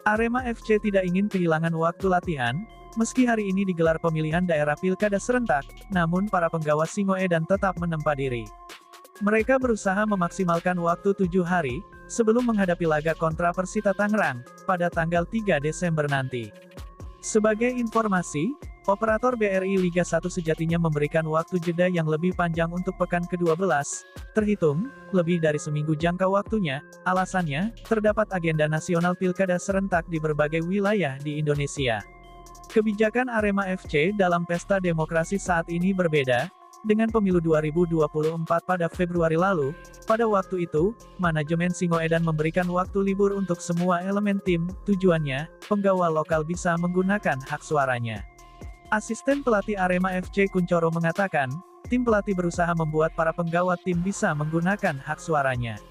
Arema FC tidak ingin kehilangan waktu latihan, meski hari ini digelar pemilihan daerah pilkada serentak, namun para penggawa Singoedan tetap menempa diri. Mereka berusaha memaksimalkan waktu 7 hari, sebelum menghadapi laga kontra Persita Tangerang, pada tanggal 3 Desember nanti. Sebagai informasi, operator BRI Liga 1 sejatinya memberikan waktu jeda yang lebih panjang untuk pekan ke-12, terhitung, lebih dari seminggu jangka waktunya, alasannya, terdapat agenda nasional pilkada serentak di berbagai wilayah di Indonesia. Kebijakan Arema FC dalam pesta demokrasi saat ini berbeda, dengan pemilu 2024 pada Februari lalu. Pada waktu itu, manajemen Singoedan memberikan waktu libur untuk semua elemen tim, tujuannya, penggawa lokal bisa menggunakan hak suaranya. Asisten pelatih Arema FC Kuncoro mengatakan, tim pelatih berusaha membuat para penggawa tim bisa menggunakan hak suaranya.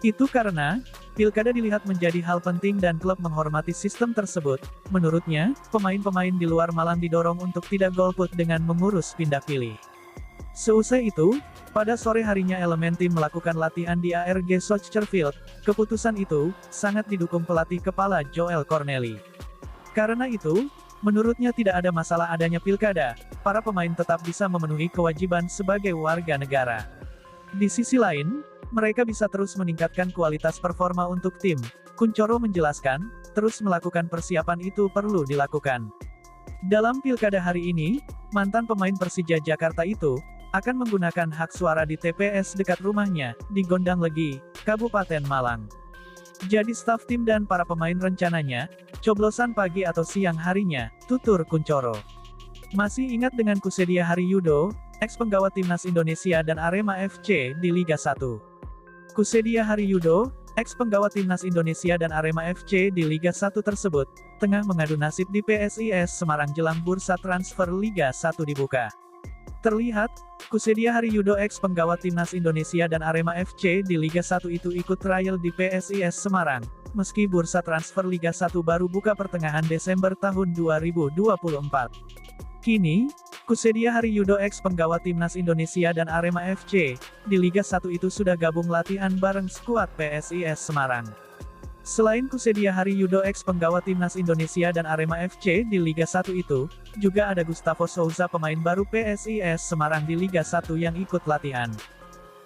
Itu karena, pilkada dilihat menjadi hal penting dan klub menghormati sistem tersebut. Menurutnya, pemain-pemain di luar Malang didorong untuk tidak golput dengan mengurus pindah pilih. Seusai itu, pada sore harinya elemen tim melakukan latihan di ARG Soccerfield. Keputusan itu sangat didukung pelatih kepala Joel Corneli. Karena itu, menurutnya tidak ada masalah adanya pilkada, para pemain tetap bisa memenuhi kewajiban sebagai warga negara. Di sisi lain, mereka bisa terus meningkatkan kualitas performa untuk tim. Kuncoro menjelaskan, terus melakukan persiapan itu perlu dilakukan. Dalam pilkada hari ini, mantan pemain Persija Jakarta itu akan menggunakan hak suara di TPS dekat rumahnya, di Gondang Legi, Kabupaten Malang. Jadi staf tim dan para pemain rencananya, coblosan pagi atau siang harinya, tutur Kuncoro. Masih ingat dengan Kussedia Haryudo, ex-penggawa Timnas Indonesia dan Arema FC di Liga 1. Kussedia Haryudo, ex-penggawa Timnas Indonesia dan Arema FC di Liga 1 tersebut, tengah mengadu nasib di PSIS Semarang jelang bursa transfer Liga 1 dibuka. Terlihat, Kussedia Haryudo ex-penggawa Timnas Indonesia dan Arema FC di Liga 1 itu ikut trial di PSIS Semarang, meski bursa transfer Liga 1 baru buka pertengahan Desember tahun 2024. Kini, Kussedia Haryudo ex-penggawa Timnas Indonesia dan Arema FC di Liga 1 itu sudah gabung latihan bareng skuad PSIS Semarang. Selain Kussedia Haryudo ex-penggawa Timnas Indonesia dan Arema FC di Liga 1 itu, juga ada Gustavo Souza pemain baru PSIS Semarang di Liga 1 yang ikut latihan.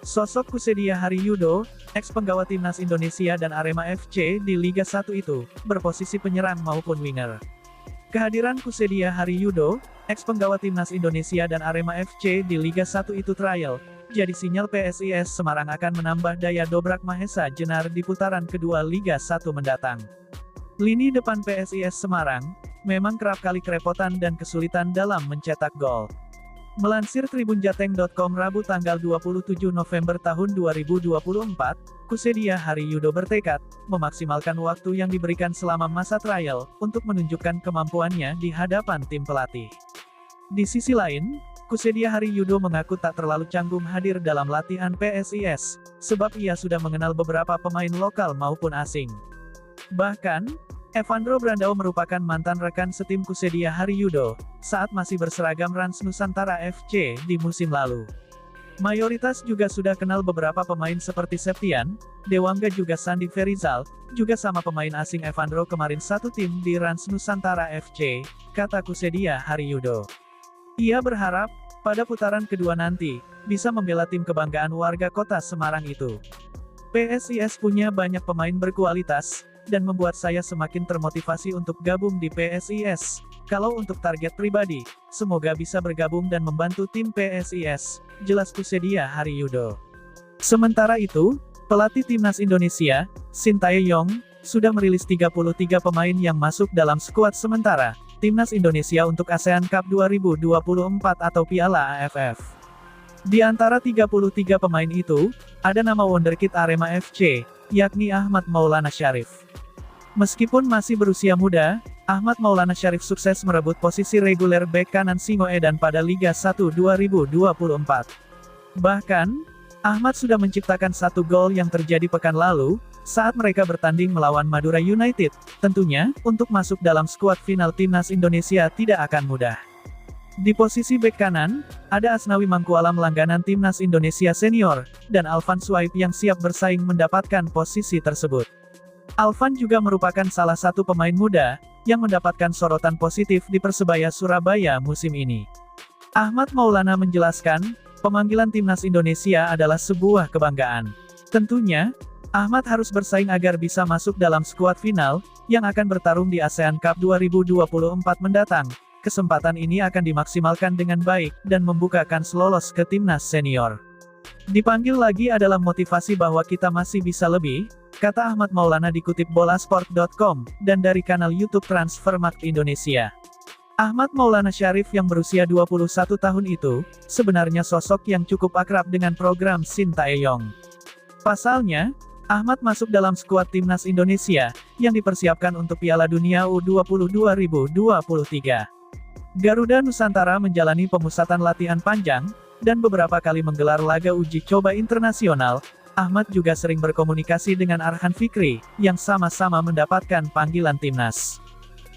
Sosok Kussedia Haryudo, ex-penggawa Timnas Indonesia dan Arema FC di Liga 1 itu, berposisi penyerang maupun winger. Kehadiran Kussedia Haryudo, ex-penggawa Timnas Indonesia dan Arema FC di Liga 1 itu trial, jadi sinyal PSIS Semarang akan menambah daya dobrak Mahesa Jenar di putaran kedua Liga 1 mendatang. Lini depan PSIS Semarang, memang kerap kali kerepotan dan kesulitan dalam mencetak gol. Melansir tribunjateng.com Rabu tanggal 27 November tahun 2024, Kussedia Haryudo bertekad, memaksimalkan waktu yang diberikan selama masa trial, untuk menunjukkan kemampuannya di hadapan tim pelatih. Di sisi lain, Kussedia Haryudo mengaku tak terlalu canggung hadir dalam latihan PSIS, sebab ia sudah mengenal beberapa pemain lokal maupun asing. Bahkan, Evandro Brandao merupakan mantan rekan setim Kussedia Haryudo, saat masih berseragam Rans Nusantara FC di musim lalu. Mayoritas juga sudah kenal beberapa pemain seperti Septian, Dewangga juga Sandi Ferizal, juga sama pemain asing Evandro kemarin satu tim di Rans Nusantara FC, kata Kussedia Haryudo. Ia berharap, pada putaran kedua nanti, bisa membela tim kebanggaan warga kota Semarang itu. PSIS punya banyak pemain berkualitas, dan membuat saya semakin termotivasi untuk gabung di PSIS. Kalau untuk target pribadi, semoga bisa bergabung dan membantu tim PSIS, jelas Kussedia Haryudo. Sementara itu, pelatih Timnas Indonesia, Sintayong, sudah merilis 33 pemain yang masuk dalam skuad sementara Timnas Indonesia untuk ASEAN Cup 2024 atau Piala AFF. Di antara 33 pemain itu, ada nama wonderkid Arema FC, yakni Ahmad Maulana Syarif. Meskipun masih berusia muda, Ahmad Maulana Syarif sukses merebut posisi reguler bek kanan Singoedan pada Liga 1 2024. Bahkan, Ahmad sudah menciptakan satu gol yang terjadi pekan lalu, saat mereka bertanding melawan Madura United. Tentunya, untuk masuk dalam skuad final Timnas Indonesia tidak akan mudah. Di posisi bek kanan, ada Asnawi Mangkualam langganan Timnas Indonesia Senior, dan Alvan Suaib yang siap bersaing mendapatkan posisi tersebut. Alvan juga merupakan salah satu pemain muda, yang mendapatkan sorotan positif di Persebaya Surabaya musim ini. Ahmad Maulana menjelaskan, pemanggilan timnas Indonesia adalah sebuah kebanggaan. Tentunya, Ahmad harus bersaing agar bisa masuk dalam skuad final, yang akan bertarung di ASEAN Cup 2024 mendatang. Kesempatan ini akan dimaksimalkan dengan baik, dan membuka kans lolos ke timnas senior. Dipanggil lagi adalah motivasi bahwa kita masih bisa lebih, kata Ahmad Maulana dikutip bolasport.com, dan dari kanal YouTube Transfermarkt Indonesia. Ahmad Maulana Syarif yang berusia 21 tahun itu, sebenarnya sosok yang cukup akrab dengan program Sintayong. Pasalnya, Ahmad masuk dalam skuad timnas Indonesia, yang dipersiapkan untuk Piala Dunia U20 2023. Garuda Nusantara menjalani pemusatan latihan panjang, dan beberapa kali menggelar laga uji coba internasional. Ahmad juga sering berkomunikasi dengan Arhan Fikri, yang sama-sama mendapatkan panggilan timnas.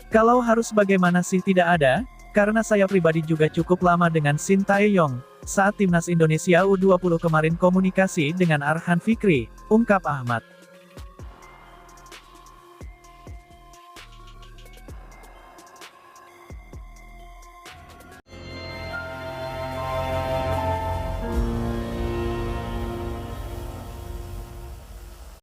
Kalau harus bagaimana sih tidak ada, karena saya pribadi juga cukup lama dengan Sintayong, saat timnas Indonesia U20 kemarin komunikasi dengan Arhan Fikri, ungkap Ahmad.